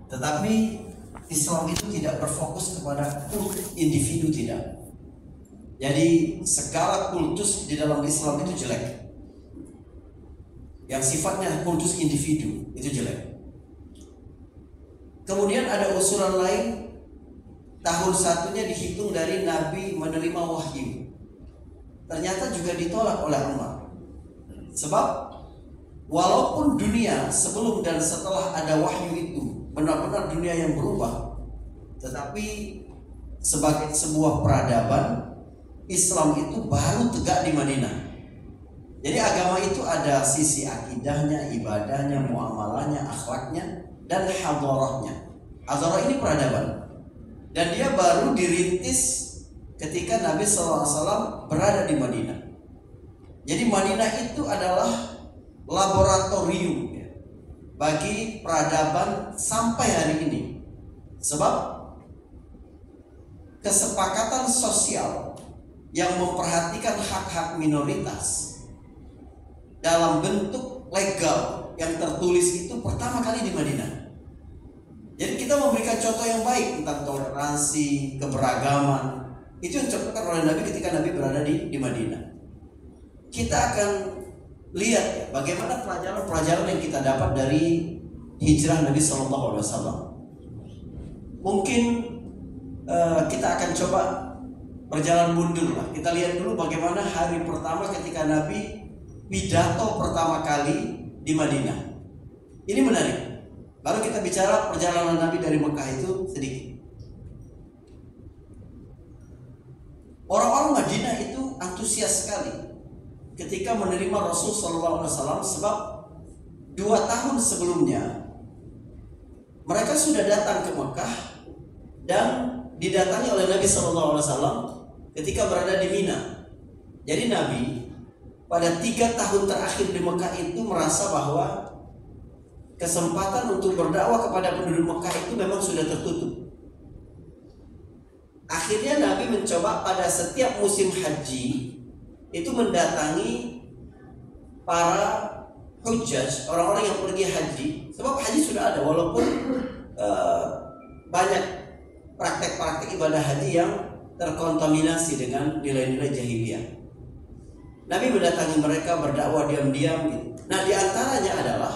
Tetapi Islam itu tidak berfokus kepada individu, tidak. Jadi segala kultus di dalam Islam itu jelek. Yang sifatnya kultus individu itu jelek. Kemudian ada usulan lain, tahun satunya dihitung dari Nabi menerima wahyu. Ternyata juga ditolak oleh Umar. Sebab walaupun dunia sebelum dan setelah ada wahyu itu benar-benar dunia yang berubah, tetapi sebagai sebuah peradaban, Islam itu baru tegak di Madinah. Jadi agama itu ada sisi akidahnya, ibadahnya, muamalahnya, akhlaknya, dan hadarahnya. Hadarah ini peradaban. Dan dia baru dirintis ketika Nabi SAW berada di Madinah. Jadi Madinah itu adalah laboratorium ya, bagi peradaban sampai hari ini. Sebab kesepakatan sosial yang memperhatikan hak-hak minoritas dalam bentuk legal yang tertulis itu pertama kali di Madinah. Jadi kita memberikan contoh yang baik tentang toleransi, keberagaman. Itu yang dicontohkan oleh Nabi ketika Nabi berada di Madinah. Kita akan lihat ya, bagaimana pelajaran-pelajaran yang kita dapat dari hijrah Nabi SAW. Mungkin kita akan coba berjalan mundur lah. Kita lihat dulu bagaimana hari pertama ketika Nabi pidato pertama kali di Madinah. Ini menarik. Baru kita bicara perjalanan Nabi dari Mekah itu sedikit. Orang-orang Madinah itu antusias sekali ketika menerima Rasul SAW, sebab 2 tahun sebelumnya mereka sudah datang ke Mekah dan didatangi oleh Nabi SAW ketika berada di Mina. Jadi Nabi pada 3 tahun terakhir di Mekah itu merasa bahwa kesempatan untuk berdakwah kepada penduduk Mekah itu memang sudah tertutup. Akhirnya Nabi mencoba pada setiap musim haji itu mendatangi para hujjaj, orang-orang yang pergi haji. Sebab haji sudah ada, walaupun banyak praktek-praktek ibadah haji yang terkontaminasi dengan nilai-nilai jahiliyah. Nabi mendatangi mereka berdakwah diam-diam gitu. Nah, di antaranya adalah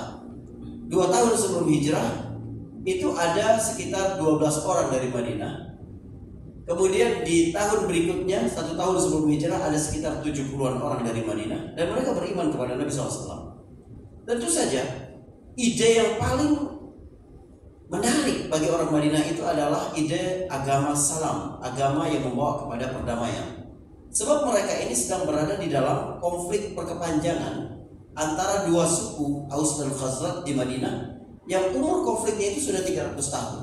2 tahun sebelum hijrah itu ada sekitar 12 orang dari Madinah. Kemudian di tahun berikutnya 1 tahun sebelum hijrah ada sekitar 70-an orang dari Madinah, dan mereka beriman kepada Nabi SAW. Tentu saja ide yang paling menarik bagi orang Madinah itu adalah ide agama salam, agama yang membawa kepada perdamaian. Sebab mereka ini sedang berada di dalam konflik berkepanjangan antara 2 suku, Aus dan Khazraj di Madinah, yang umur konfliknya itu sudah 300 tahun.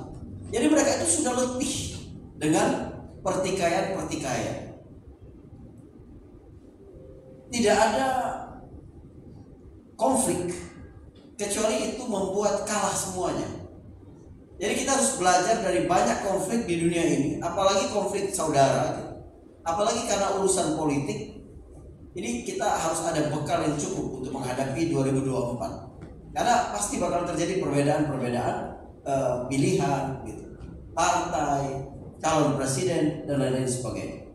Jadi mereka itu sudah letih dengan pertikaian-pertikaian. Tidak ada konflik kecuali itu membuat kalah semuanya. Jadi kita harus belajar dari banyak konflik di dunia ini, apalagi konflik saudara, apalagi karena urusan politik. Jadi kita harus ada bekal yang cukup untuk menghadapi 2024. Karena pasti bakal terjadi perbedaan-perbedaan pilihan gitu, partai, calon presiden, dan lain-lain sebagainya.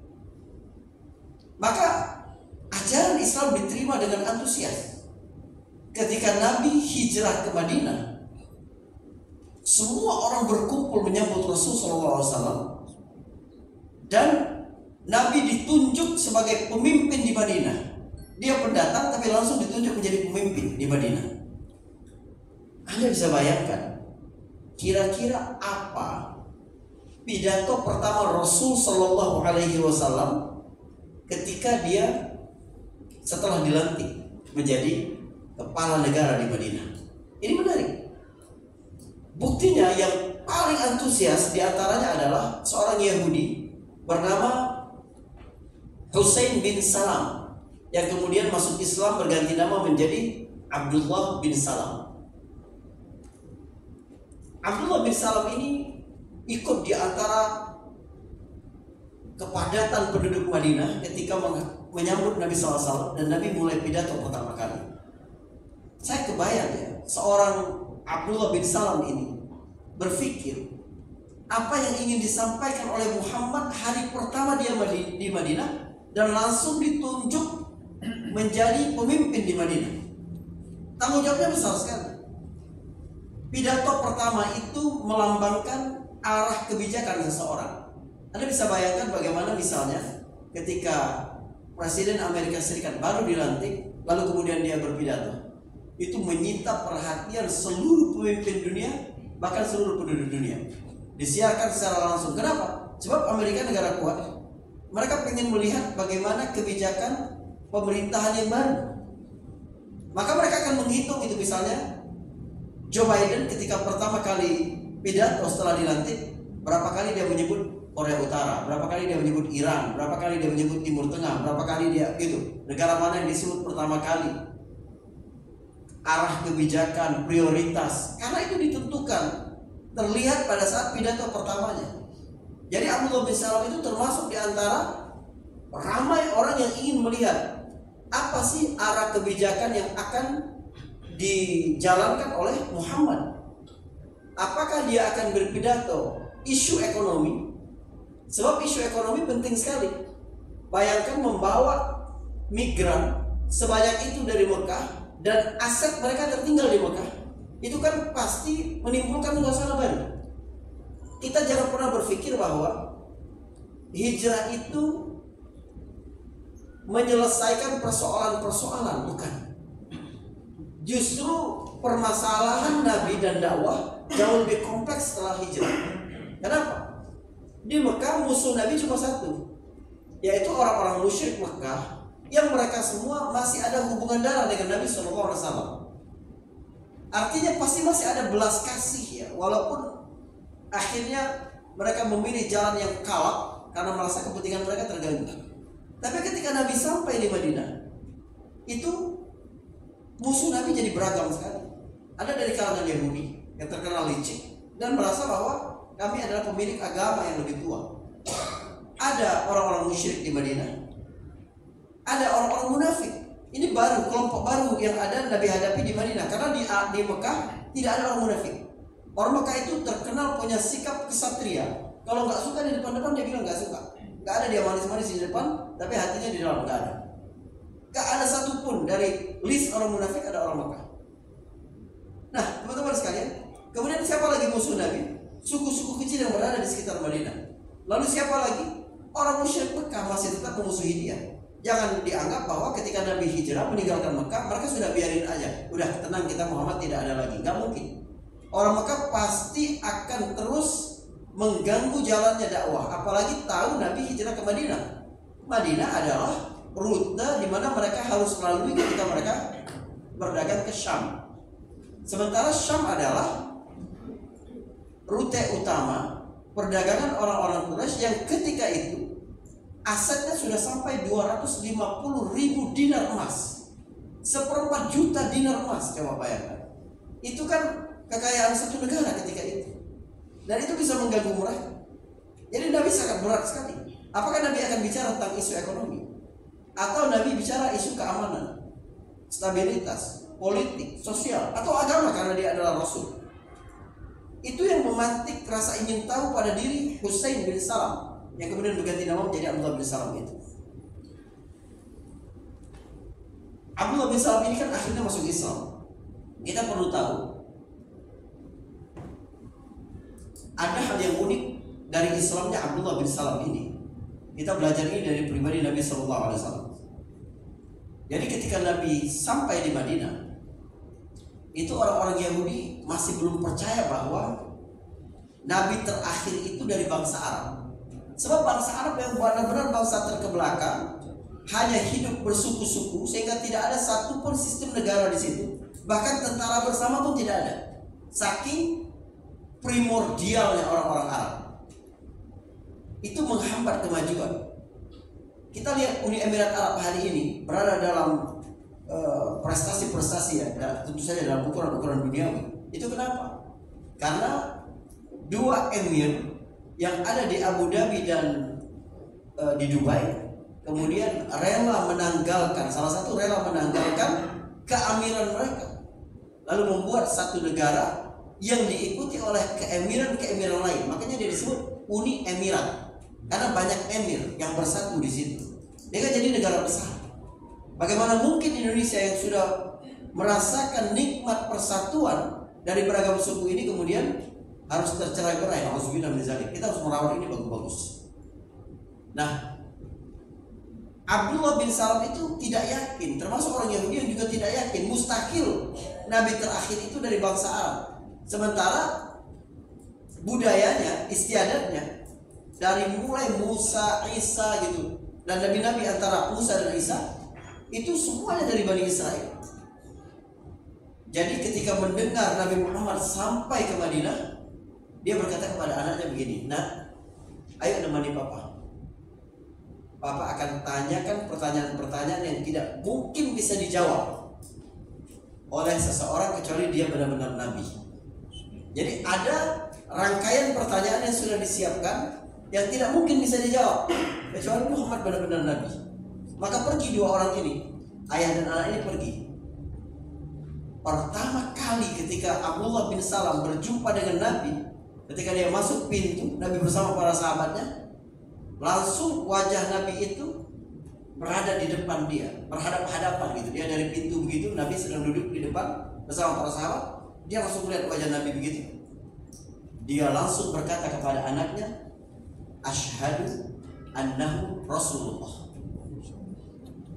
Maka ajaran Islam diterima dengan antusias. Ketika Nabi hijrah ke Madinah, semua orang berkumpul menyambut Rasulullah SAW, dan Nabi ditunjuk sebagai pemimpin di Madinah. Dia pendatang tapi langsung ditunjuk menjadi pemimpin di Madinah. Anda bisa bayangkan kira-kira apa pidato pertama Rasul Shallallahu Alaihi Wasallam ketika dia setelah dilantik menjadi kepala negara di Madinah. Ini menarik. Buktinya yang paling antusias diantaranya adalah seorang Yahudi bernama Husain bin Salam, yang kemudian masuk Islam berganti nama menjadi Abdullah bin Salam. Abdullah bin Salam ini ikut di antara kepadatan penduduk Madinah ketika menyambut Nabi SAW, dan Nabi mulai pidato pertama kali. Saya kebayang ya, seorang Abdullah bin Salam ini berpikir apa yang ingin disampaikan oleh Muhammad hari pertama dia di Madinah dan langsung ditunjuk menjadi pemimpin di Madinah. Tanggung jawabnya besar sekali. Pidato pertama itu melambangkan arah kebijakan seseorang. Anda bisa bayangkan bagaimana misalnya ketika Presiden Amerika Serikat baru dilantik, lalu kemudian dia berpidato. Itu menyita perhatian seluruh pemimpin dunia, bahkan seluruh penduduk dunia. Disiarkan secara langsung. Kenapa? Sebab Amerika negara kuat. Mereka ingin melihat bagaimana kebijakan pemerintahan yang baru. Maka mereka akan menghitung itu, misalnya Joe Biden ketika pertama kali pidato setelah dilantik, berapa kali dia menyebut Korea Utara, berapa kali dia menyebut Iran, berapa kali dia menyebut Timur Tengah, berapa kali dia gitu. Negara mana yang disebut pertama kali. Arah kebijakan, prioritas, karena itu ditentukan, terlihat pada saat pidato pertamanya. Jadi Abdullah bin Salam itu termasuk di antara ramai orang yang ingin melihat apa sih arah kebijakan yang akan dijalankan oleh Muhammad. Apakah dia akan berpidato isu ekonomi? Sebab isu ekonomi penting sekali. Bayangkan membawa migran sebanyak itu dari Mekah dan aset mereka tertinggal di Mekah. Itu kan pasti menimbulkan suasana baru. Kita jangan pernah berpikir bahwa hijrah itu menyelesaikan persoalan-persoalan, bukan. Justru permasalahan Nabi dan dakwah jauh lebih kompleks setelah hijrah. Kenapa? Di Mekah musuh Nabi cuma satu, yaitu orang-orang musyrik Mekah yang mereka semua masih ada hubungan darah dengan Nabi SAW. Artinya pasti masih ada belas kasih ya, walaupun akhirnya mereka memilih jalan yang kalap karena merasa kepentingan mereka terganggu. Tapi ketika Nabi sampai di Madinah, itu musuh Nabi jadi beragam sekali. Ada dari kalangan Yahudi yang terkenal licik dan merasa bahwa kami adalah pemilik agama yang lebih tua. Ada orang-orang musyrik di Madinah. Ada orang-orang munafik. Ini baru, kelompok baru yang ada Nabi hadapi di Madinah. Karena di Mekah tidak ada orang munafik. Orang Mekah itu terkenal punya sikap kesatria. Kalau nggak suka di depan-depan dia bilang nggak suka. Nggak ada dia manis-manis di depan, tapi hatinya di dalam nggak ada. Nggak ada satupun dari list orang munafik ada orang Mekah. Nah, teman-teman sekalian, kemudian siapa lagi musuh Nabi? Suku-suku kecil yang berada di sekitar Madinah. Lalu siapa lagi? Orang musyrik Mekah masih tetap memusuhi dia. Jangan dianggap bahwa ketika Nabi hijrah meninggalkan Mekah, mereka sudah biarin aja. Udah tenang, kita Muhammad tidak ada lagi. Nggak mungkin. Orang Mekah pasti akan terus mengganggu jalannya dakwah. Apalagi tahu Nabi hijrah ke Madinah. Madinah adalah rute di mana mereka harus melalui ketika mereka berdagang ke Syam. Sementara Syam adalah rute utama perdagangan orang-orang Quraisy yang ketika itu asetnya sudah sampai 250.000 dinar emas, 1/4 juta dinar emas. Coba bayangkan, itu kan kekayaan satu negara ketika itu, dan itu bisa mengganggu mereka. Jadi Nabi sangat berat sekali. Apakah Nabi akan bicara tentang isu ekonomi, atau Nabi bicara isu keamanan, stabilitas, politik, sosial, atau agama karena dia adalah Rasul? Itu yang memantik rasa ingin tahu pada diri Husain bin Salam, yang kemudian berganti nama menjadi Abdullah bin Salam itu. Abdullah bin Salam ini kan akhirnya masuk Islam. Kita perlu tahu ada hal yang unik dari Islamnya Abdullah bin Salam ini. Kita belajar ini dari pribadi Nabi SAW. Jadi ketika Nabi sampai di Madinah, itu orang-orang Yahudi masih belum percaya bahwa Nabi terakhir itu dari bangsa Arab. Sebab bangsa Arab yang benar-benar bangsa terkebelakang, hanya hidup bersuku-suku sehingga tidak ada satupun sistem negara di situ. Bahkan tentara bersama pun tidak ada. Saking primordialnya orang-orang Arab. Itu menghambat kemajuan. Kita lihat Uni Emirat Arab hari ini berada dalam prestasi-prestasi ya, tentu saja dalam ukuran-ukuran duniawi. Itu kenapa? Karena dua emir yang ada di Abu Dhabi dan di Dubai kemudian rela menanggalkan, salah satu rela menanggalkan keamiran mereka, lalu membuat satu negara yang diikuti oleh keemiran-keemiran lain. Makanya dia disebut Uni Emirat, karena banyak emir yang bersatu di situ. Dia kan jadi negara besar. Bagaimana mungkin Indonesia yang sudah merasakan nikmat persatuan dari beragam suku ini kemudian harus tercerai-berai? Kita harus merawat ini bagus-bagus. Nah, Abdullah bin Salam itu tidak yakin, termasuk orang Yahudi yang juga tidak yakin, mustahil Nabi terakhir itu dari bangsa Arab. Sementara budayanya, istiadatnya dari mulai Musa, Isa gitu, dan nabi-nabi antara Musa dan Isa itu semuanya dari Bani Israel. Jadi ketika mendengar Nabi Muhammad sampai ke Madinah, dia berkata kepada anaknya begini, "Nak, ayo nemani papa. Papa akan tanyakan pertanyaan-pertanyaan yang tidak mungkin bisa dijawab oleh seseorang kecuali dia benar-benar Nabi." Jadi ada rangkaian pertanyaan yang sudah disiapkan yang tidak mungkin bisa dijawab kecuali Muhammad benar-benar Nabi. Maka pergi dua orang ini, ayah dan anak ini pergi. Pertama kali ketika Abdullah bin Salam berjumpa dengan Nabi, ketika dia masuk pintu, Nabi bersama para sahabatnya, langsung wajah Nabi itu berada di depan dia, berhadap-hadapan gitu. Dia dari pintu begitu, Nabi sedang duduk di depan bersama para sahabat. Dia langsung melihat wajah Nabi begitu. Dia langsung berkata kepada anaknya, "Asyhadu annahu Rasulullah."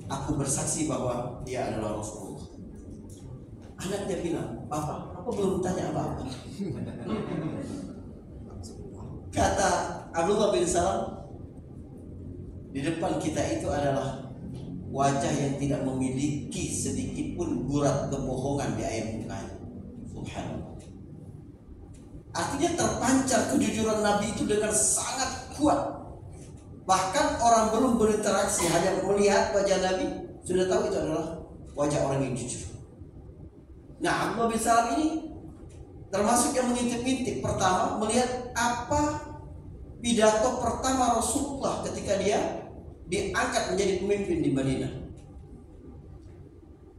Aku bersaksi bahwa dia adalah Rasulullah. Anaknya bilang, "Papa, aku belum tanya apa-apa." Kata Abdullah bin Salam, di depan kita itu adalah wajah yang tidak memiliki sedikit pun gurat kebohongan di air mukanya. Subhanallah. Artinya terpancar kejujuran Nabi itu dengan sangat kuat. Bahkan orang belum berinteraksi, hanya melihat wajah Nabi sudah tahu itu adalah wajah orang yang jujur. Nah, Abdullah bin Salam ini termasuk yang mengintip-intip. Pertama, melihat apa pidato pertama Rasulullah ketika dia diangkat menjadi pemimpin di Madinah.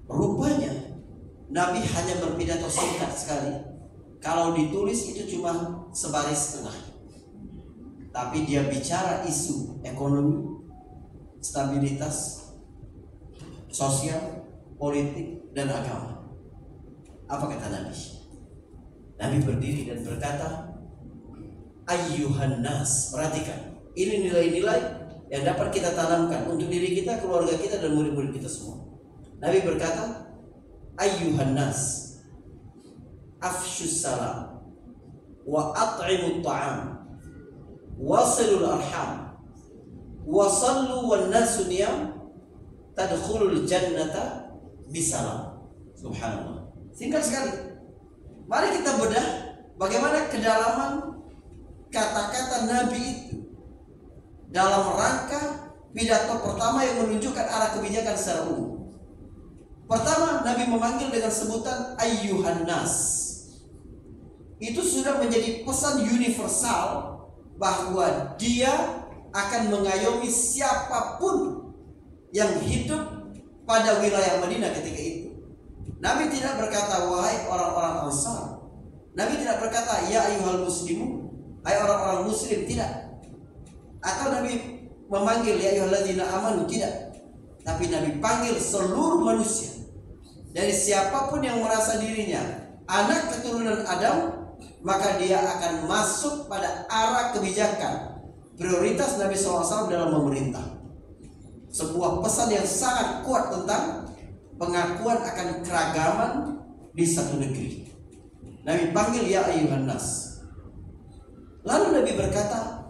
Rupanya Nabi hanya berpidato singkat sekali. Kalau ditulis itu cuma sebaris setengah. Tapi dia bicara isu ekonomi, stabilitas, sosial, politik, dan agama. Apa kata Nabi? Nabi berdiri dan berkata, "Ayyuhan nas." Perhatikan, ini nilai-nilai yang dapat kita tanamkan untuk diri kita, keluarga kita, dan murid-murid kita semua. Nabi berkata, "Ayyuhan nas, afshus salam wa at'imut ta'am wasilul arham wasallu wan nasu niyam tadkhulul jannata bisalam." Subhanallah. Singkat sekali. Mari kita bedah bagaimana kedalaman kata-kata Nabi itu dalam rangka pidato pertama yang menunjukkan arah kebijakan secara umum. Pertama, Nabi memanggil dengan sebutan ayyuhan nas. Itu sudah menjadi pesan universal bahwa dia akan mengayomi siapapun yang hidup pada wilayah Madinah ketika itu. Nabi tidak berkata wahai orang-orang Ansar. Nabi tidak berkata ya ayyuhal muslimun, hai orang-orang muslim, tidak. Atau Nabi memanggil ya ayyuhalladzina amanu, tidak. Tapi Nabi panggil seluruh manusia. Dari siapapun yang merasa dirinya anak keturunan Adam, maka dia akan masuk pada arah kebijakan prioritas Nabi SAW dalam memerintah. Sebuah pesan yang sangat kuat tentang pengakuan akan keragaman di satu negeri. Nabi panggil ya ayyuhan nas. Lalu Nabi berkata,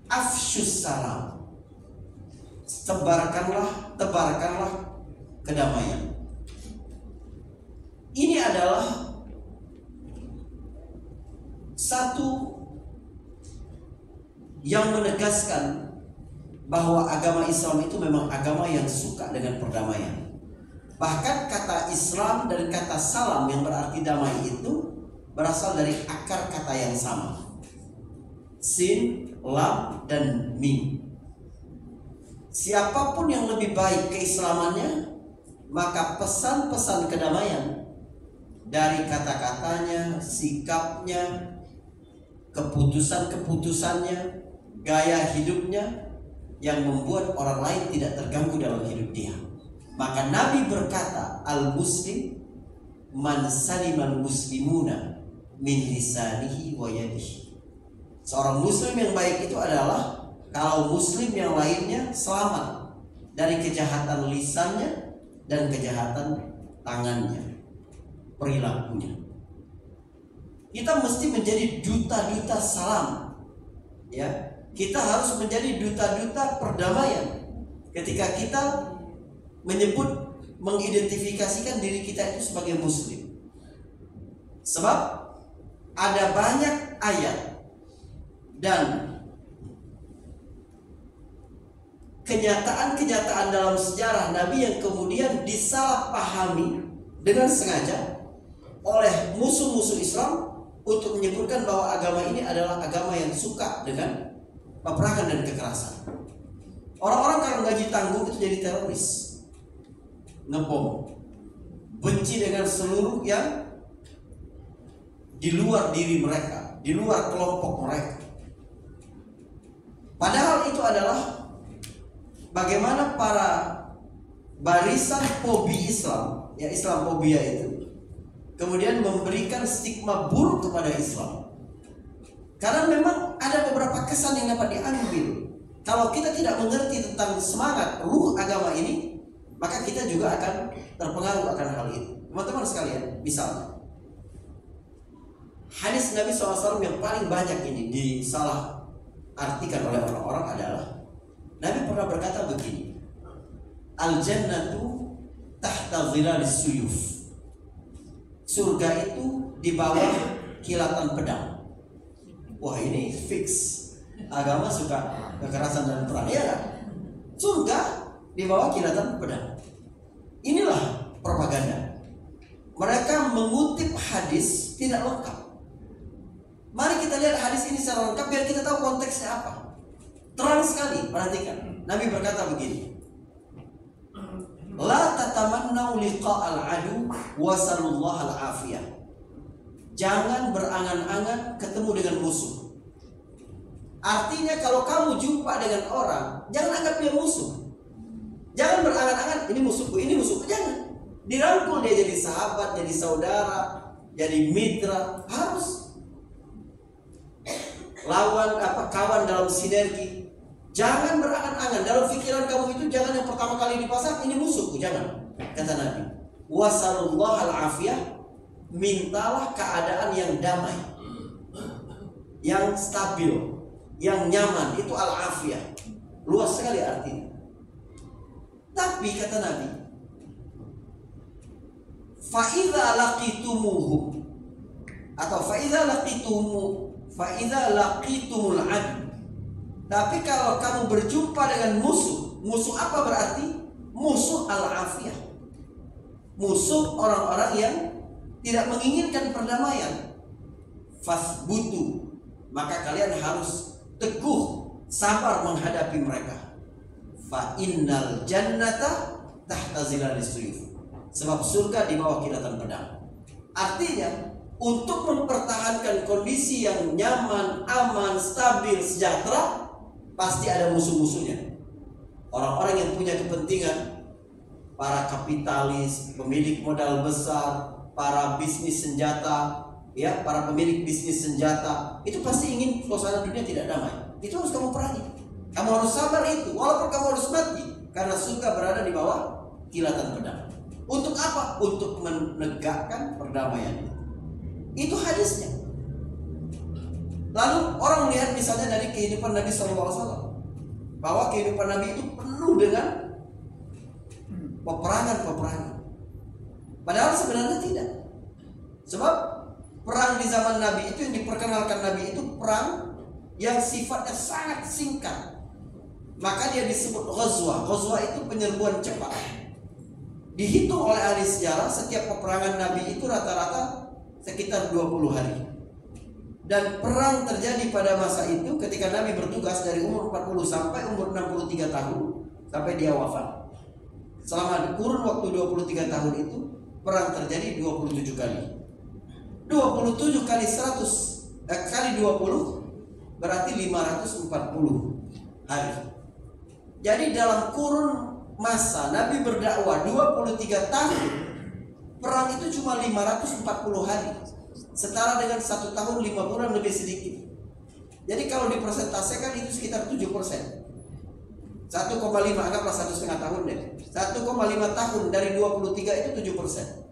afshus salam. Tebarkanlah kedamaian. Ini adalah satu yang menegaskan bahwa agama Islam itu memang agama yang suka dengan perdamaian. Bahkan kata Islam dan kata salam yang berarti damai itu berasal dari akar kata yang sama. Sin, lam, dan mim. Siapapun yang lebih baik keislamannya, maka pesan-pesan kedamaian dari kata-katanya, sikapnya, keputusan-keputusannya, gaya hidupnya yang membuat orang lain tidak terganggu dalam hidup dia. Maka Nabi berkata, al-muslim man salimal muslimuna min lisanihi wa yadihi. Seorang muslim yang baik itu adalah kalau muslim yang lainnya selamat dari kejahatan lisannya dan kejahatan tangannya, perilakunya. Kita mesti menjadi duta-duta salam, ya. Kita harus menjadi duta-duta perdamaian. Ketika kita menyebut, mengidentifikasikan diri kita itu sebagai muslim. Sebab ada banyak ayat dan kenyataan-kenyataan dalam sejarah Nabi yang kemudian disalahpahami dengan sengaja oleh musuh-musuh Islam untuk menyebutkan bahwa agama ini adalah agama yang suka dengan peperangan dan kekerasan. Orang-orang kalau gaji tanggung itu jadi teroris, ngebom, benci dengan seluruh yang di luar diri mereka, di luar kelompok mereka. Padahal itu adalah bagaimana para barisan fobi Islam, ya Islamofobia itu, kemudian memberikan stigma buruk kepada Islam. Karena memang ada beberapa kesan yang dapat diambil. Kalau kita tidak mengerti tentang semangat ruh agama ini, maka kita juga akan terpengaruh akan hal itu. Teman-teman sekalian, misalnya hadis Nabi SAW yang paling banyak ini disalah artikan oleh orang-orang adalah Nabi pernah berkata begini, al-jannatu tahta zilalis suyuf. Surga itu di bawah kilatan pedang. Wah, ini fix. Agama suka kekerasan dan perang, ya kan? Surga di bawah kilatan pedang. Inilah propaganda. Mereka mengutip hadis tidak lengkap. Mari kita lihat hadis ini secara lengkap biar kita tahu konteksnya apa. Terang sekali, perhatikan. Nabi berkata begini, la tatamannau liqa'al adu wa sallallahu al-afiyah. Jangan berangan-angan ketemu dengan musuh. Artinya kalau kamu jumpa dengan orang, jangan anggap dia musuh. Jangan berangan-angan ini musuhku, ini musuhku. Jangan. Dirangkul dia jadi sahabat, jadi saudara, jadi mitra. Harus lawan kawan dalam sinergi. Jangan berangan-angan dalam pikiran kamu itu, jangan yang pertama kali dipasang ini musuhku, jangan. Kata Nabi, wasallallahu al-afiyah. Mintalah keadaan yang damai, yang stabil, yang nyaman. Itu al-afiyah. Luas sekali artinya. Tapi kata Nabi, fa'idha laqitumuhum, atau fa'idha laqitumul adu. Tapi kalau kamu berjumpa dengan musuh, musuh apa berarti? Musuh al-afiyah, musuh orang-orang yang tidak menginginkan perdamaian. Fasbutu, maka kalian harus teguh, sabar menghadapi mereka. Fa innal jannata tahta zilalis suyuf. Sebab surga di bawah kilatan pedang. Artinya, untuk mempertahankan kondisi yang nyaman, aman, stabil, sejahtera, pasti ada musuh-musuhnya. Orang-orang yang punya kepentingan, para kapitalis, pemilik modal besar, para bisnis senjata, ya, para pemilik bisnis senjata, itu pasti ingin suasana dunia tidak damai. Itu harus kamu perangi. Kamu harus sabar itu, walaupun kamu harus mati, karena surga berada di bawah kilatan pedang. Untuk apa? Untuk menegakkan perdamaian. Itu hadisnya. Lalu orang melihat misalnya dari kehidupan Nabi SAW, bahwa kehidupan Nabi itu penuh dengan peperangan. Padahal sebenarnya tidak. Sebab perang di zaman Nabi itu yang diperkenalkan Nabi itu perang yang sifatnya sangat singkat. Maka dia disebut ghazwah. Ghazwah itu penyerbuan cepat. Dihitung oleh ahli sejarah, setiap peperangan Nabi itu rata-rata sekitar 20 hari. Dan perang terjadi pada masa itu ketika Nabi bertugas dari umur 40 sampai umur 63 tahun sampai dia wafat. Selama kurun waktu 23 tahun itu perang terjadi 27 kali. 27 kali 100 kali 20 berarti 540 hari. Jadi dalam kurun masa Nabi berdakwah 23 tahun, perang itu cuma 540 hari, setara dengan 1 tahun 5 bulan lebih sedikit. Jadi kalau dipersentasikan itu sekitar 7%. 1,5, anggaplah 1,5 tahun deh. 1,5 tahun dari 23 itu 7%.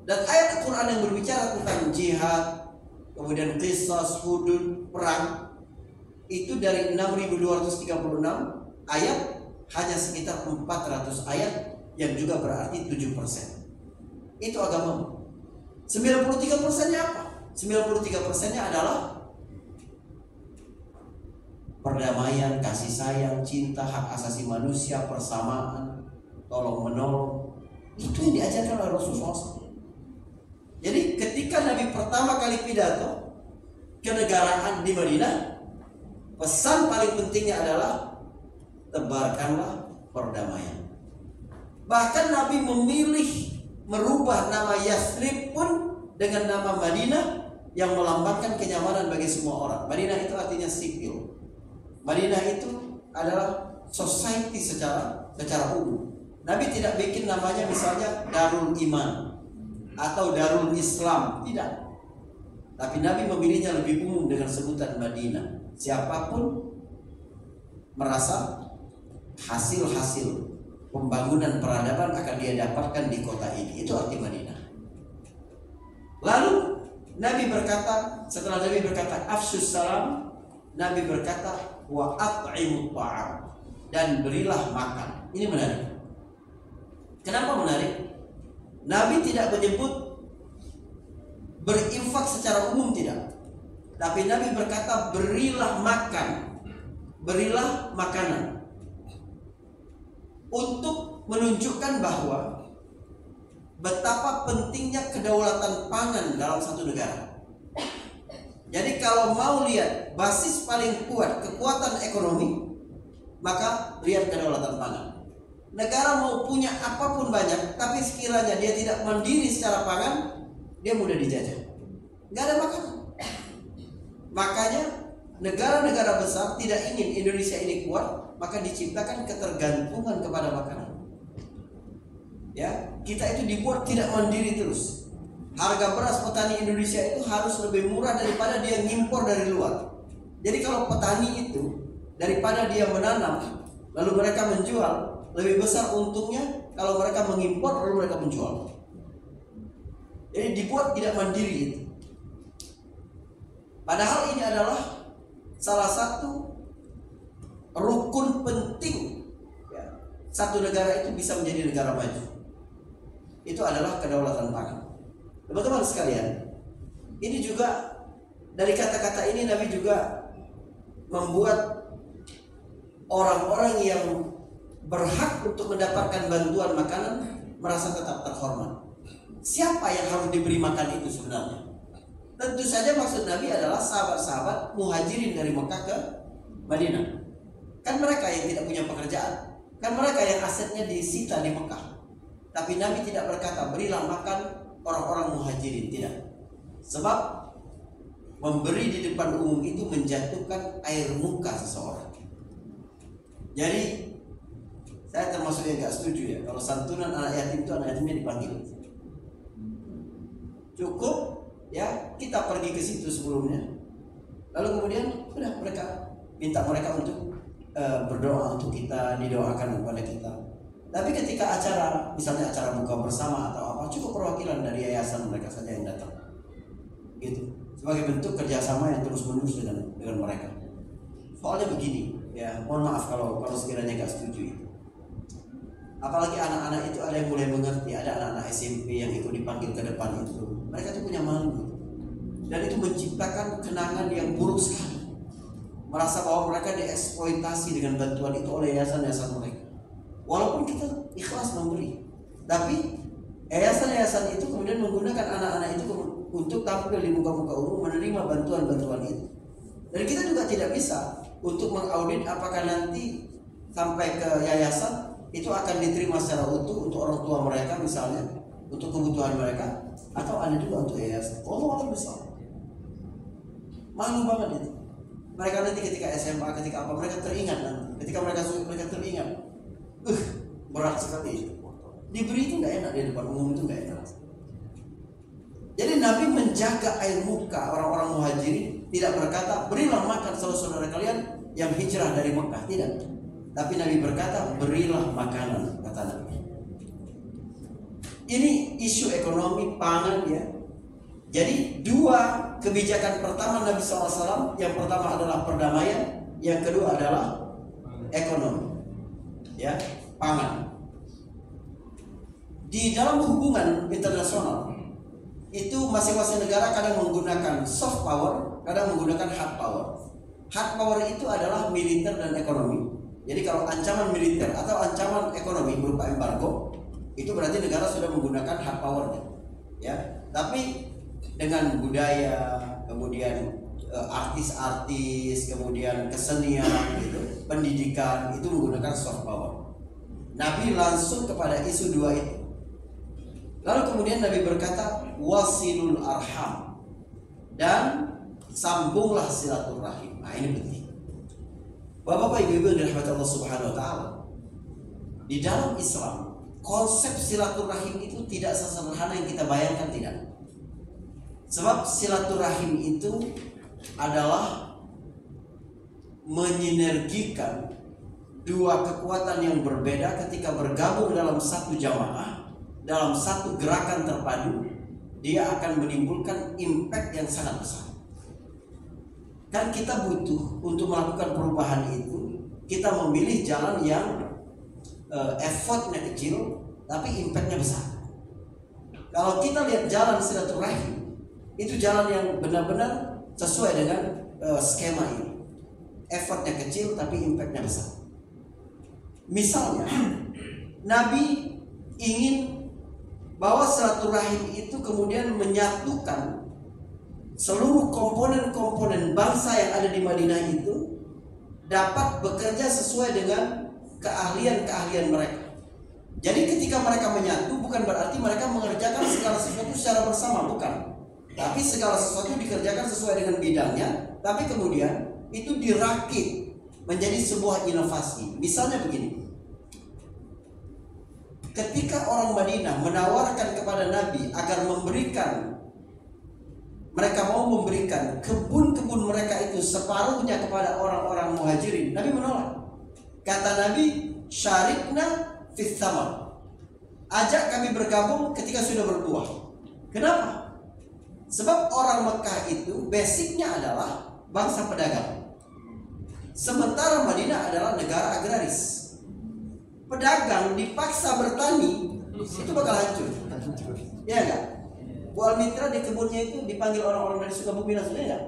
Dan ayat Al-Quran yang berbicara tentang jihad, kemudian qisas, hudud, perang, itu dari 6.236 ayat hanya sekitar 400 ayat, yang juga berarti 7%. Itu agama. 93%-nya apa? 93%-nya adalah perdamaian, kasih sayang, cinta, hak asasi manusia, persamaan, tolong menolong. Itu yang diajarkan oleh Rasulullah SAW. Jadi ketika Nabi pertama kali pidato kenegaraan di Madinah, pesan paling pentingnya adalah tebarkanlah perdamaian. Bahkan Nabi memilih merubah nama Yathrib pun dengan nama Madinah yang melambangkan kenyamanan bagi semua orang. Madinah itu artinya sipil. Madinah itu adalah society secara umum. Nabi tidak bikin namanya misalnya Darul Iman atau Darul Islam, tidak. Tapi Nabi memilihnya lebih umum dengan sebutan Madinah. Siapapun merasa hasil-hasil pembangunan peradaban akan dia dapatkan di kota ini. Itu arti Madinah. Lalu Nabi berkata, setelah Nabi berkata afsus salam, Nabi berkata wa at'imut ta'am, dan berilah makan. Ini menarik. Kenapa menarik? Nabi tidak menyebut berinfak secara umum, tidak. Tapi Nabi berkata berilah makan, berilah makanan, untuk menunjukkan bahwa betapa pentingnya kedaulatan pangan dalam satu negara. Jadi kalau mau lihat basis paling kuat kekuatan ekonomi, maka lihat kedaulatan pangan. Negara mau punya apapun banyak, tapi sekiranya dia tidak mandiri secara pangan, dia mudah dijajah. Nggak ada makanan. Makanya negara-negara besar tidak ingin Indonesia ini kuat, maka diciptakan ketergantungan kepada makanan. Ya, kita itu dibuat tidak mandiri terus. Harga beras petani Indonesia itu harus lebih murah daripada dia ngimpor dari luar. Jadi kalau petani itu daripada dia menanam lalu mereka menjual, lebih besar untungnya kalau mereka mengimpor lalu mereka menjual. Jadi dibuat tidak mandiri itu. Padahal ini adalah salah satu rukun penting ya, satu negara itu bisa menjadi negara maju. Itu adalah kedaulatan pangan. Teman-teman sekalian, ini juga dari kata-kata ini Nabi juga membuat orang-orang yang berhak untuk mendapatkan bantuan makanan merasa tetap terhormat. Siapa yang harus diberi makan itu sebenarnya? Tentu saja maksud Nabi adalah sahabat-sahabat muhajirin dari Mekah ke Madinah. Kan mereka yang tidak punya pekerjaan, kan mereka yang asetnya disita di Mekah. Tapi Nabi tidak berkata berilah makan orang-orang muhajirin, tidak. Sebab memberi di depan umum itu menjatuhkan air muka seseorang. Jadi saya termasuk yang gak setuju ya kalau santunan anak yatim itu anak yatimnya dipanggil. Cukup ya kita pergi ke situ sebelumnya, lalu kemudian udah mereka minta mereka untuk berdoa untuk kita, didoakan kepada kita. Tapi ketika acara, misalnya acara buka bersama atau apa, cukup perwakilan dari yayasan mereka saja yang datang, gitu, sebagai bentuk kerjasama yang terus menerus dengan mereka. Soalnya begini, ya, mohon maaf kalau sekiranya nggak setuju itu. Apalagi anak-anak itu ada yang mulai mengerti, ada anak-anak SMP yang ikut dipanggil ke depan itu, mereka tuh punya malu, dan itu menciptakan kenangan yang buruk sekali. Merasa bahwa mereka dieksploitasi dengan bantuan itu oleh yayasan-yayasan mereka. Walaupun kita ikhlas memberi, tapi yayasan-yayasan itu kemudian menggunakan anak-anak itu untuk tampil di muka-muka umum menerima bantuan-bantuan itu. Dan kita juga tidak bisa untuk mengaudit apakah nanti sampai ke yayasan itu akan diterima secara utuh untuk orang tua mereka misalnya, untuk kebutuhan mereka, atau ada juga untuk yayasan. Allah besar. Malu banget itu. Mereka nanti ketika SMA, ketika apa, mereka teringat nanti. Ketika mereka teringat, berat sekali itu. Diberi itu nggak enak, di depan umum itu nggak enak. Jadi Nabi menjaga air muka orang-orang muhajirin, tidak berkata berilah makan saudara-saudara kalian yang hijrah dari Mekah, tidak. Tapi Nabi berkata berilah makanan, kata Nabi. Ini isu ekonomi pangan ya. Jadi dua kebijakan pertama Nabi SAW, yang pertama adalah perdamaian, yang kedua adalah ekonomi, ya, pangan. Di dalam hubungan internasional itu masing-masing negara kadang menggunakan soft power, kadang menggunakan hard power. Hard power itu adalah militer dan ekonomi. Jadi kalau ancaman militer atau ancaman ekonomi berupa embargo, itu berarti negara sudah menggunakan hard powernya, ya. Tapi dengan budaya, kemudian artis-artis, kemudian kesenian, gitu, pendidikan, itu menggunakan soft power. Nabi langsung kepada isu dua itu. Lalu kemudian Nabi berkata wasilul arham, dan sambunglah silaturahim. Nah, ini penting. Bapak-bapak, ibu-ibu yang dirahmati Allah Subhanahu wa taala. Di dalam Islam, konsep silaturahim itu tidak sesederhana yang kita bayangkan, tidak. Sebab silaturahim itu adalah menyinergikan dua kekuatan yang berbeda ketika bergabung dalam satu jamaah, dalam satu gerakan terpadu, dia akan menimbulkan impact yang sangat besar. Kan kita butuh untuk melakukan perubahan itu, kita memilih jalan yang effortnya kecil tapi impactnya besar. Kalau kita lihat jalan silaturahim, itu jalan yang benar-benar sesuai dengan skema ini. Effortnya kecil tapi impactnya besar. Misalnya, Nabi ingin bahwa silaturahim itu kemudian menyatukan seluruh komponen-komponen bangsa yang ada di Madinah itu dapat bekerja sesuai dengan keahlian-keahlian mereka. Jadi ketika mereka menyatu, bukan berarti mereka mengerjakan segala sesuatu secara bersama, bukan. Tapi segala sesuatu dikerjakan sesuai dengan bidangnya, tapi kemudian itu dirakit menjadi sebuah inovasi. Misalnya begini, ketika orang Madinah menawarkan kepada Nabi agar mereka mau memberikan kebun-kebun mereka itu separuhnya kepada orang-orang muhajirin, Nabi menolak. Kata Nabi, syarikna fis thamar, ajak kami bergabung ketika sudah berbuah. Kenapa? Sebab orang Mekah itu basicnya adalah bangsa pedagang, sementara Madinah adalah negara agraris. Pedagang dipaksa bertani, itu bakal hancur. Ya enggak? Bu Almitra di kebunnya itu dipanggil orang-orang dari Sukabumi dan Sunda, enggak?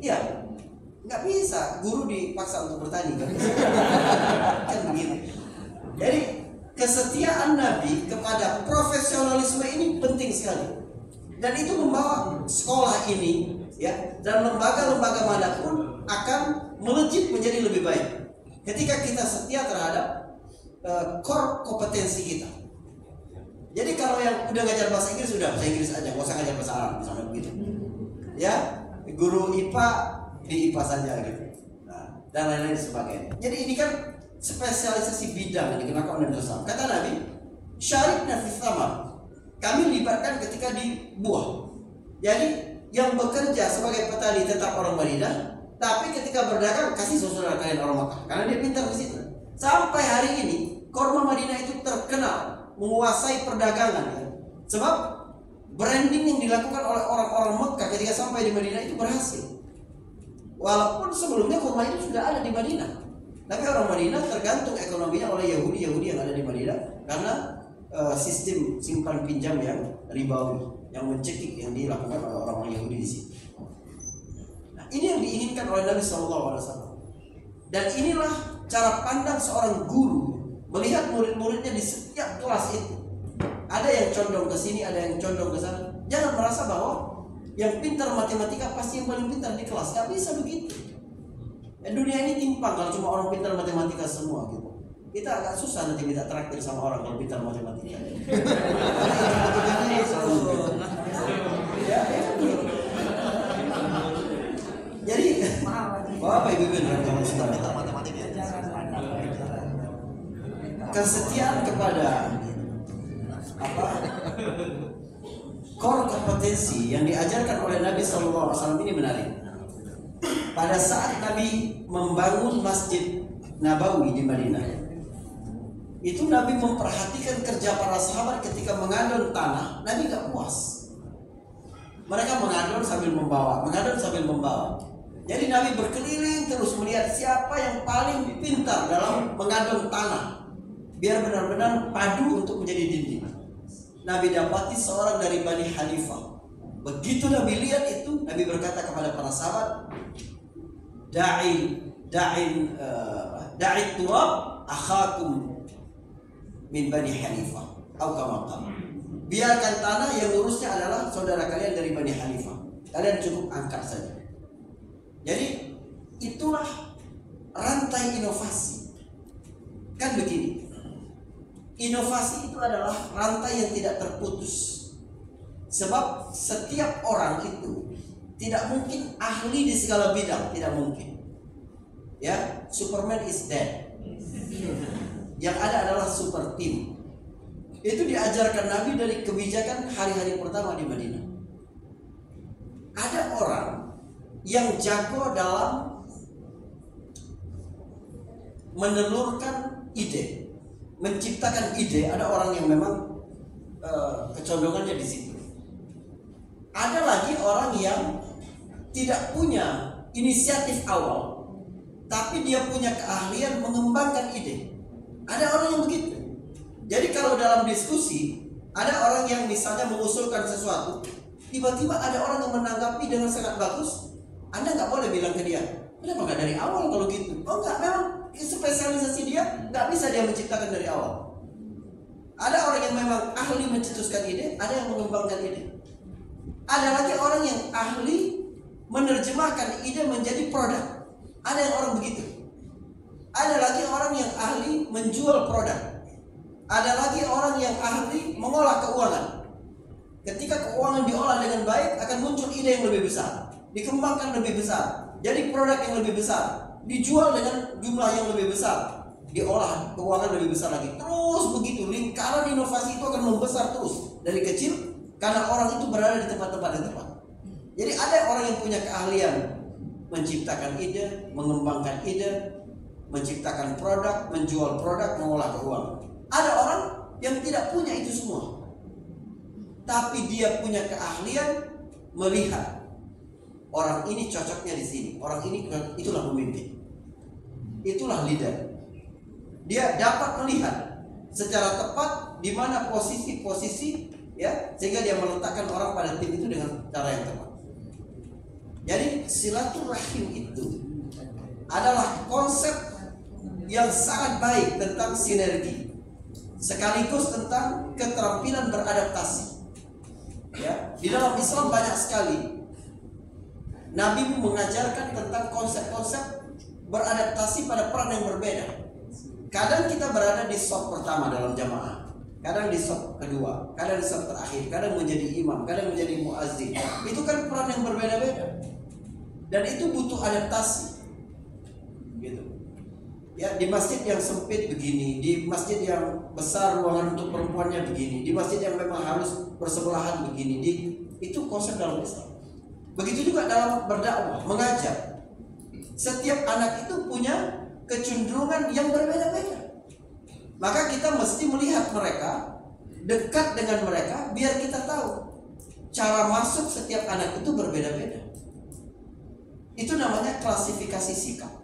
Iya. Enggak bisa, guru dipaksa untuk bertani kan? Kan begitu. Jadi kesetiaan Nabi kepada profesionalisme ini penting sekali. Dan itu membawa sekolah ini, ya, dan lembaga-lembaga manapun akan melejit menjadi lebih baik ketika kita setia terhadap core kompetensi kita. Jadi kalau yang udah ngajar bahasa Inggris, sudah bahasa Inggris aja, nggak usah ngajar bahasa Arab, misalnya begitu. Ya, guru IPA di IPA saja gitu. Nah, dan lain-lain sebagainya. Jadi ini kan spesialisasi bidang yang dikenakan oleh Rasul. Kata Nabi, syarikna fis thamar, kami libatkan ketika di buah. Jadi yang bekerja sebagai petani tetap orang Madinah, tapi ketika berdagang kasih saudara kalian orang Makkah, karena dia pintar di situ. Sampai hari ini kurma Madinah itu terkenal menguasai perdagangan, ya. Sebab branding yang dilakukan oleh orang-orang Mekah ketika sampai di Madinah itu berhasil. Walaupun sebelumnya kurma itu sudah ada di Madinah, tapi orang Madinah tergantung ekonominya oleh Yahudi yang ada di Madinah karena sistem simpan pinjam yang ribawi, yang mencekik yang dilakukan oleh orang-orang Yahudi di situ. Nah, ini yang diinginkan oleh Nabi SAW. Dan inilah cara pandang seorang guru melihat murid-muridnya di setiap kelas itu. Ada yang condong ke sini, ada yang condong ke sana. Jangan merasa bahwa yang pintar matematika pasti yang paling pintar di kelas. Gak bisa begitu. Dunia ini timpang kalau cuma orang pintar matematika semua gitu. Kita agak susah nanti minta traktir sama orang kalau pintar matematika. Jadi, Bapak Ibu dan saudara, kesetiaan kepada core kompetensi yang diajarkan oleh Nabi SAW ini menarik. Pada saat Nabi membangun Masjid Nabawi di Madinah, itu Nabi memperhatikan kerja para sahabat ketika mengadon tanah. Nabi gak puas. Mereka mengadon sambil membawa, Jadi Nabi berkeliling terus melihat siapa yang paling pintar dalam mengadon tanah, biar benar-benar padu untuk menjadi dinding. Nabi dapati seorang dari Bani Hanifah. Begitu Nabi lihat itu, Nabi berkata kepada para sahabat, Da'i turab akhakum min Bani Hanifah atau kama. Biarkan tanah yang ngurusnya adalah saudara kalian dari Bani Hanifah. Kalian cukup angkat saja. Jadi itulah rantai inovasi. Kan begini, inovasi itu adalah rantai yang tidak terputus. Sebab setiap orang itu tidak mungkin ahli di segala bidang, tidak mungkin. Ya, Superman is dead. Yang ada adalah super team. Itu diajarkan Nabi dari kebijakan hari-hari pertama di Madinah. Ada orang yang jago dalam menelurkan ide, menciptakan ide. Ada orang yang memang kecondongannya di situ. Ada lagi orang yang tidak punya inisiatif awal, tapi dia punya keahlian mengembangkan ide. Ada orang yang begitu. Jadi kalau dalam diskusi ada orang yang misalnya mengusulkan sesuatu, tiba-tiba ada orang yang menanggapi dengan sangat bagus. Anda nggak boleh bilang ke dia, kenapa nggak dari awal kalau gitu? Oh nggak, memang spesialisasi dia nggak bisa dia menciptakan dari awal. Ada orang yang memang ahli mencetuskan ide, ada yang mengembangkan ide. Ada lagi orang yang ahli menerjemahkan ide menjadi produk. Ada yang orang begitu. Ada lagi orang yang ahli menjual produk. Ada lagi orang yang ahli mengolah keuangan. Ketika keuangan diolah dengan baik, akan muncul ide yang lebih besar, dikembangkan lebih besar, jadi produk yang lebih besar, dijual dengan jumlah yang lebih besar, diolah keuangan lebih besar lagi. Terus begitu, lingkaran inovasi itu akan membesar terus dari kecil, karena orang itu berada di tempat-tempat yang tepat. Jadi ada orang yang punya keahlian menciptakan ide, mengembangkan ide, menciptakan produk, menjual produk, mengolah keuangan. Ada orang yang tidak punya itu semua, tapi dia punya keahlian melihat orang ini cocoknya di sini, orang ini, itulah pemimpin, itulah leader. Dia dapat melihat secara tepat di mana posisi-posisi, ya, sehingga dia meletakkan orang pada tim itu dengan cara yang tepat. Jadi silaturahim itu adalah konsep yang sangat baik tentang sinergi, sekaligus tentang keterampilan beradaptasi. Ya, di dalam Islam banyak sekali Nabi mengajarkan tentang konsep-konsep beradaptasi pada peran yang berbeda. Kadang kita berada di saf pertama dalam jamaah, kadang di saf kedua, kadang di saf terakhir, kadang menjadi imam, kadang menjadi muazzin. Itu kan peran yang berbeda-beda, dan itu butuh adaptasi. Gitu. Ya, di masjid yang sempit begini, di masjid yang besar ruangan untuk perempuannya begini, di masjid yang memang harus bersebelahan begini, itu konsep dalam Islam. Begitu juga dalam berdakwah, mengajar. Setiap anak itu punya kecenderungan yang berbeda-beda. Maka kita mesti melihat mereka, dekat dengan mereka, biar kita tahu cara masuk setiap anak itu berbeda-beda. Itu namanya klasifikasi sikap.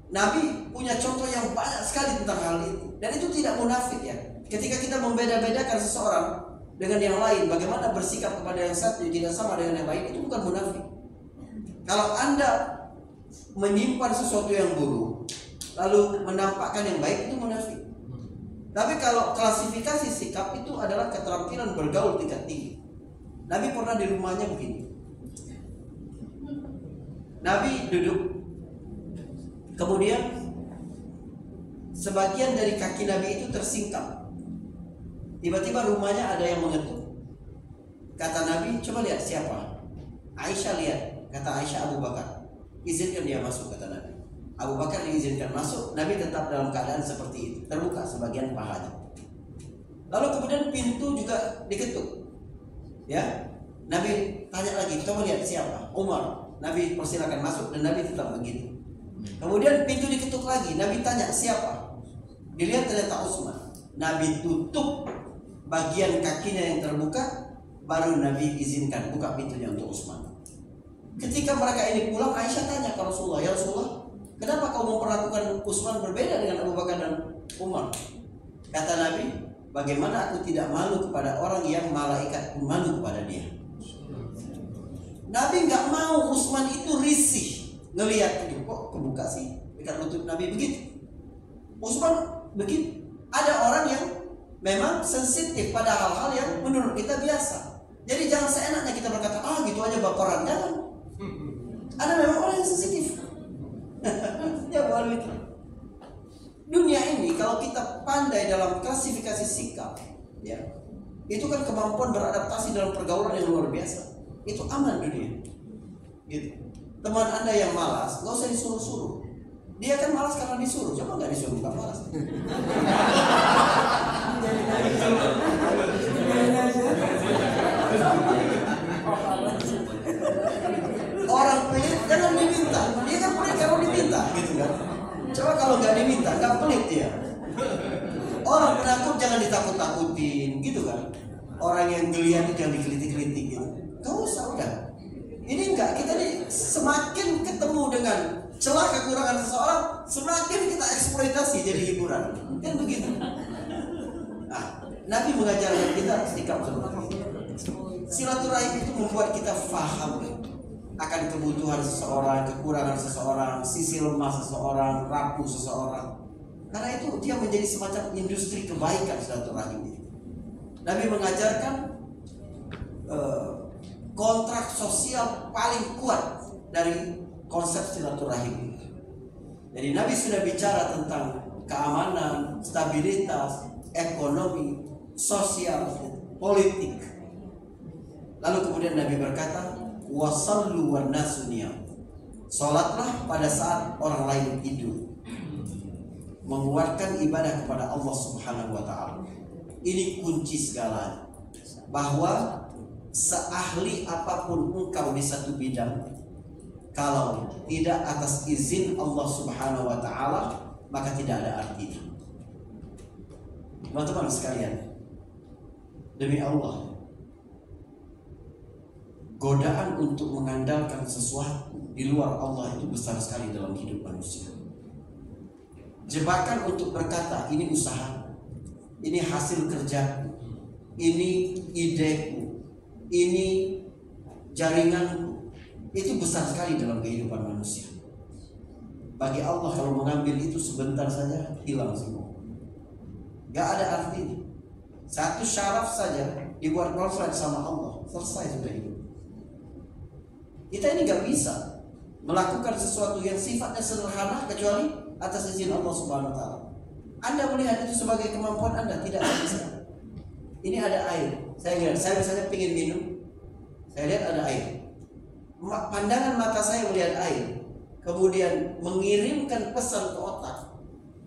Nabi punya contoh yang banyak sekali tentang hal itu, dan itu tidak munafik, ya. Ketika kita membeda-bedakan seseorang dengan yang lain, bagaimana bersikap kepada yang satu tidak sama dengan yang lain, itu bukan munafik. Kalau Anda menyimpan sesuatu yang buruk lalu menampakkan yang baik, itu munafik. Tapi kalau klasifikasi sikap itu adalah keterampilan bergaul tingkat tinggi. Nabi pernah di rumahnya begini. Nabi duduk, kemudian sebagian dari kaki Nabi itu tersingkap. Tiba-tiba rumahnya ada yang mengetuk. Kata Nabi, coba lihat siapa? Aisyah lihat. Kata Aisyah, Abu Bakar. Izinkan dia masuk, kata Nabi. Abu Bakar diizinkan masuk. Nabi tetap dalam keadaan seperti itu, terbuka sebagian pahanya. Lalu kemudian pintu juga diketuk. Ya, Nabi tanya lagi, coba lihat siapa? Umar. Nabi persilakan masuk dan Nabi tetap begitu. Kemudian pintu diketuk lagi. Nabi tanya siapa? Dilihat ternyata Utsman. Nabi tutup bagian kakinya yang terbuka, baru Nabi izinkan buka pintunya untuk Utsman. Ketika mereka ini pulang, Aisyah tanya ke Rasulullah, ya Rasulullah, kenapa kau memperlakukan Utsman berbeda dengan Abu Bakar dan Umar? Kata Nabi, bagaimana aku tidak malu kepada orang yang malaikat pun malu kepada dia. Nabi nggak mau Utsman itu risih ngelihat itu, kok kebuka sih dekat lutut Nabi begitu. Utsman begitu. Ada orang yang memang sensitif pada hal-hal yang menurut kita biasa. Jadi jangan seenaknya kita berkata, gitu aja baperan, jangan. Ada memang orang yang sensitif. Ya boleh itu. Dunia ini kalau kita pandai dalam klasifikasi sikap, ya, itu kan kemampuan beradaptasi dalam pergaulan yang luar biasa. Itu aman dunia. Gitu. Teman Anda yang malas, nggak usah disuruh-suruh. Dia kan malas karena disuruh, coba nggak disuruh nggak malas. Orang pelit jangan diminta, dia kan pelit kalau diminta, gitu kan? Coba kalau nggak diminta, nggak pelit dia. Orang penakut jangan ditakut-takutin, gitu kan? Orang yang geliat itu jangan dikelitik-kelitik, gitu. Gak usah udah. Ini enggak, kita nih semakin ketemu dengan celah kekurangan seseorang, semakin kita eksploitasi jadi hiburan, kan begitu. Nah, Nabi mengajarkan kita sikap seperti itu. Silaturahim itu membuat kita faham akan kebutuhan seseorang, kekurangan seseorang, sisi lemah seseorang, rapuh seseorang. Karena itu dia menjadi semacam industri kebaikan silaturahim ini. Nabi mengajarkan kontrak sosial paling kuat dari konsep silaturahim. Jadi Nabi sudah bicara tentang keamanan, stabilitas, ekonomi, sosial, politik. Lalu kemudian Nabi berkata, wasallu wan nasu niyam. Salatlah pada saat orang lain tidur. Menguatkan ibadah kepada Allah Subhanahu wa taala. Ini kunci segalanya. Bahwa seahli apapun engkau di satu bidang, kalau tidak atas izin Allah Subhanahu wa taala, maka tidak ada artinya. Teman-teman sekalian, demi Allah, godaan untuk mengandalkan sesuatu di luar Allah itu besar sekali dalam hidup manusia. Jebakan untuk berkata, ini usaha, ini hasil kerjaku, ini ideku, ini jaringanku, itu besar sekali dalam kehidupan manusia. Bagi Allah kalau mengambil itu sebentar saja hilang semua, gak ada artinya. Satu syaraf saja dibuat konflik sama Allah, selesai sudah hidup. Kita ini gak bisa melakukan sesuatu yang sifatnya sederhana kecuali atas izin Allah Subhanahu wa taala. Anda melihat itu sebagai kemampuan Anda, tidak bisa. Ini ada air. Saya misalnya ingin minum, saya lihat ada air. Pandangan mata saya melihat air, kemudian mengirimkan pesan ke otak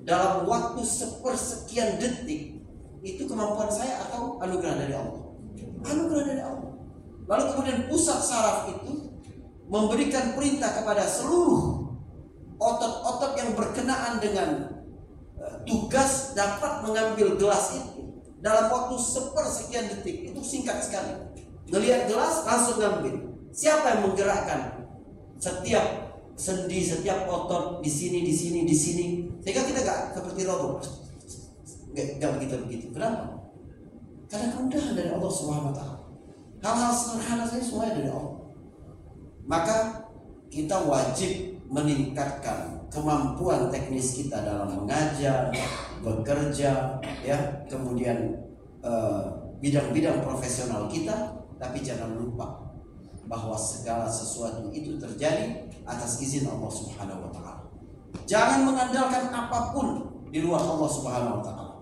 dalam waktu sepersekian detik. Itu kemampuan saya atau anugerah dari Allah? Anugerah dari Allah. Lalu kemudian pusat saraf itu memberikan perintah kepada seluruh otot-otot yang berkenaan dengan tugas dapat mengambil gelas itu dalam waktu sepersekian detik. Itu singkat sekali. Ngelihat gelas langsung ngambil. Siapa yang menggerakkan setiap sendi, setiap otot di sini, di sini, di sini, sehingga kita gak seperti robot, gak begitu. Kenapa? Karena kemudahan dari Allah SWT. Hal-hal sederhana saja semuanya dari Allah. Maka kita wajib meningkatkan kemampuan teknis kita dalam mengajar, bekerja, ya, kemudian bidang-bidang profesional kita. Tapi jangan lupa bahwa segala sesuatu itu terjadi atas izin Allah Subhanahu wa taala. Jangan mengandalkan apapun di luar Allah Subhanahu wa taala.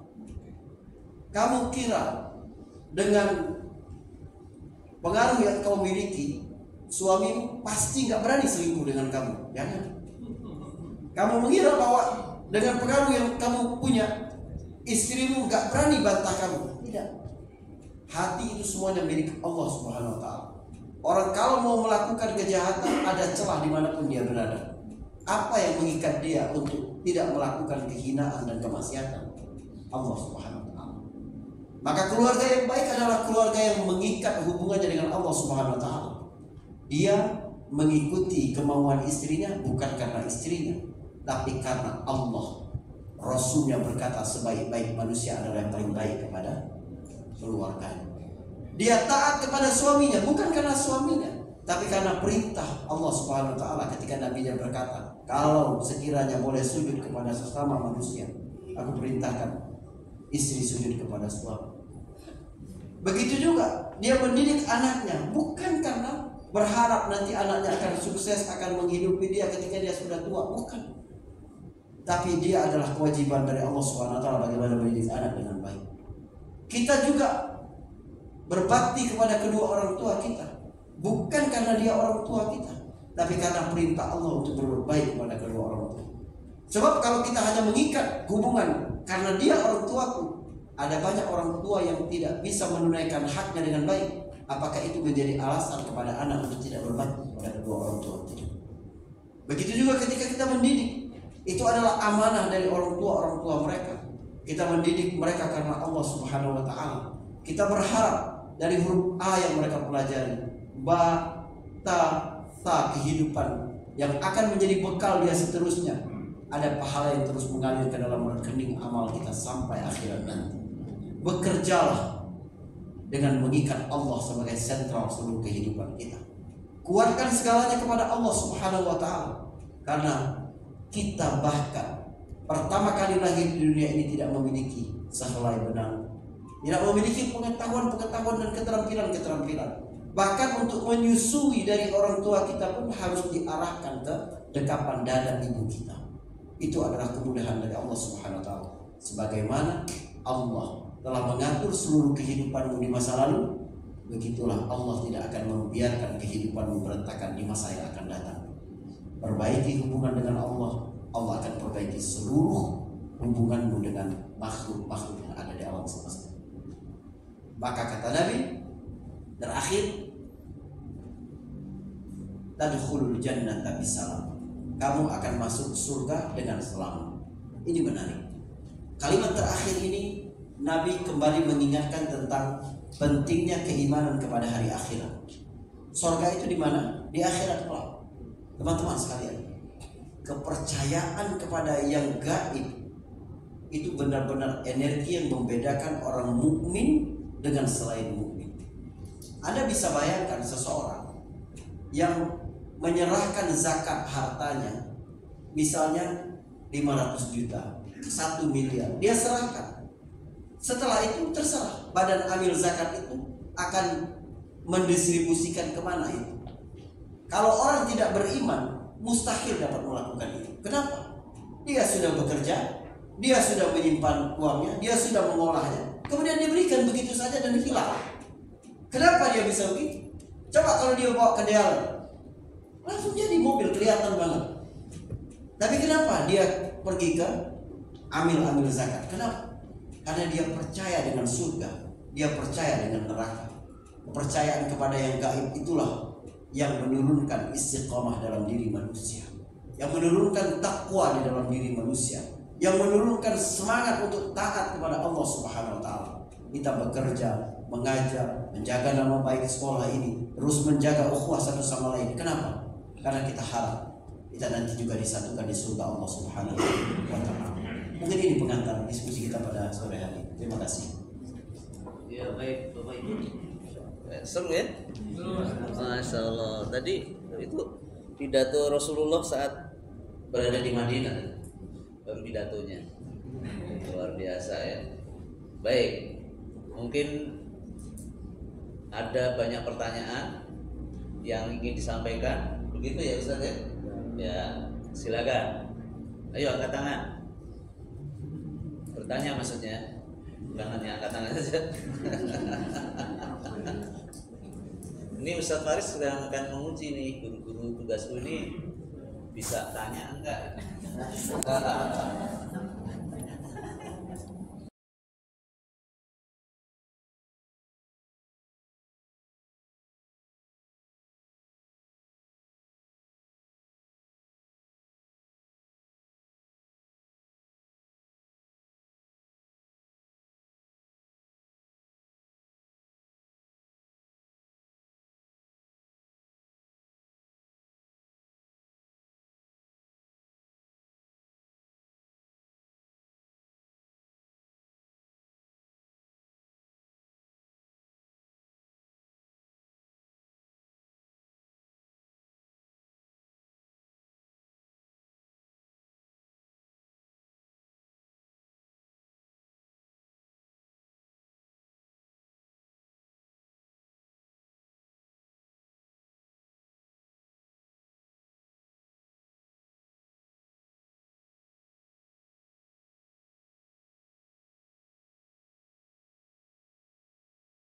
Kamu kira dengan pengaruh yang kau miliki, suamimu pasti nggak berani selingkuh dengan kamu? Jangan. Kamu mengira bahwa dengan pengaruh yang kamu punya, istrimu nggak berani bantah kamu? Tidak. Hati itu semuanya milik Allah Subhanahu wa taala. Orang kalau mau melakukan kejahatan, ada celah dimanapun dia berada. Apa yang mengikat dia untuk tidak melakukan kehinaan dan kemaksiatan? Allah Subhanahu wa taala. Maka keluarga yang baik adalah keluarga yang mengikat hubungannya dengan Allah Subhanahu wa taala. Dia mengikuti kemauan istrinya bukan karena istrinya, tapi karena Allah. Rasulnya berkata sebaik-baik manusia adalah yang paling baik kepada keluarganya. Dia taat kepada suaminya bukan karena suaminya, tapi karena perintah Allah Subhanahu wa taala ketika nabinya berkata, kalau sekiranya boleh sujud kepada sesama manusia, aku perintahkan istri sujud kepada suami. Begitu juga dia mendidik anaknya bukan karena berharap nanti anaknya akan sukses, akan menghidupi dia ketika dia sudah tua, bukan. Tapi dia adalah kewajiban dari Allah Subhanahu wa taala bagaimana mendidik anak dengan baik. Kita juga berbakti kepada kedua orang tua kita bukan karena dia orang tua kita, tapi karena perintah Allah untuk berbuat baik kepada kedua orang tua. Sebab kalau kita hanya mengikat hubungan karena dia orang tuaku, ada banyak orang tua yang tidak bisa menunaikan haknya dengan baik. Apakah itu menjadi alasan kepada anak untuk tidak berbakti kepada kedua orang tua? Begitu juga ketika kita mendidik, itu adalah amanah dari orang tua mereka. Kita mendidik mereka karena Allah Subhanahu wa taala. Kita berharap dari huruf A yang mereka pelajari, ba, ta kehidupan yang akan menjadi bekal dia seterusnya, ada pahala yang terus mengalir ke dalam rekening amal kita sampai akhirat nanti. Bekerjalah dengan mengikat Allah sebagai sentral seluruh kehidupan kita. Kuatkan segalanya kepada Allah Subhanahu wa taala, karena kita bahkan pertama kali lahir di dunia ini tidak memiliki sehelai benang, tidak memiliki pengetahuan dan keterampilan. Bahkan untuk menyusui dari orang tua kita pun harus diarahkan ke dekapan dada ibu kita. Itu adalah kemudahan dari Allah Subhanahu wa taala. Sebagaimana Allah telah mengatur seluruh kehidupanmu di masa lalu, begitulah Allah tidak akan membiarkan kehidupanmu berantakan di masa yang akan datang. Perbaiki hubungan dengan Allah, Allah akan perbaiki seluruh hubunganmu dengan makhluk-makhluk yang ada di alam semesta. Maka kata Nabi terakhir, tadkhulul jannata bisalam, kamu akan masuk surga dengan selamat. Ini menarik. Kalimat terakhir ini Nabi kembali mengingatkan tentang pentingnya keimanan kepada hari akhirat. Surga itu di mana? Di akhirat kelak. Teman-teman sekalian, kepercayaan kepada yang gaib itu benar-benar energi yang membedakan orang mukmin dengan selain mukmin. Anda bisa bayangkan seseorang yang menyerahkan zakat hartanya, misalnya 500 juta, 1 miliar, dia serahkan. Setelah itu terserah badan amil zakat itu akan mendistribusikan kemana itu. Kalau orang tidak beriman, mustahil dapat melakukan itu. Kenapa? Dia sudah bekerja, dia sudah menyimpan uangnya, dia sudah mengolahnya, kemudian diberikan begitu saja dan hilang. Kenapa dia bisa begitu? Coba kalau dia bawa ke dealer, langsung jadi mobil, kelihatan banget. Tapi kenapa dia pergi ke amil zakat? Kenapa? Karena dia percaya dengan surga, dia percaya dengan neraka. Kepercayaan kepada yang gaib itulah yang menurunkan istiqamah dalam diri manusia, yang menurunkan takwa di dalam diri manusia, yang menurunkan semangat untuk taat kepada Allah Subhanahu wa taala. Kita bekerja, mengajar, menjaga nama baik sekolah ini, terus menjaga ukhuwah satu sama lain. Kenapa? Karena kita harap kita nanti juga disatukan di surga Allah Subhanahu wa taala. Mungkin ini pengantar diskusi kita pada sore hari. Terima kasih. Ya baik, Bapak Ibu. Seru ya? Masya Allah. Tadi itu pidato Rasulullah saat berada di Madinah, baru pidatonya luar biasa ya. Baik, mungkin ada banyak pertanyaan yang ingin disampaikan, begitu ya Ustaz ya? Ya, silakan. Ayo angkat tangan. Bertanya maksudnya, bukan hanya angkat tangan saja. Ini Ustadz Faris sedang akan menguji nih guru-guru tugasku ini bisa tanya enggak?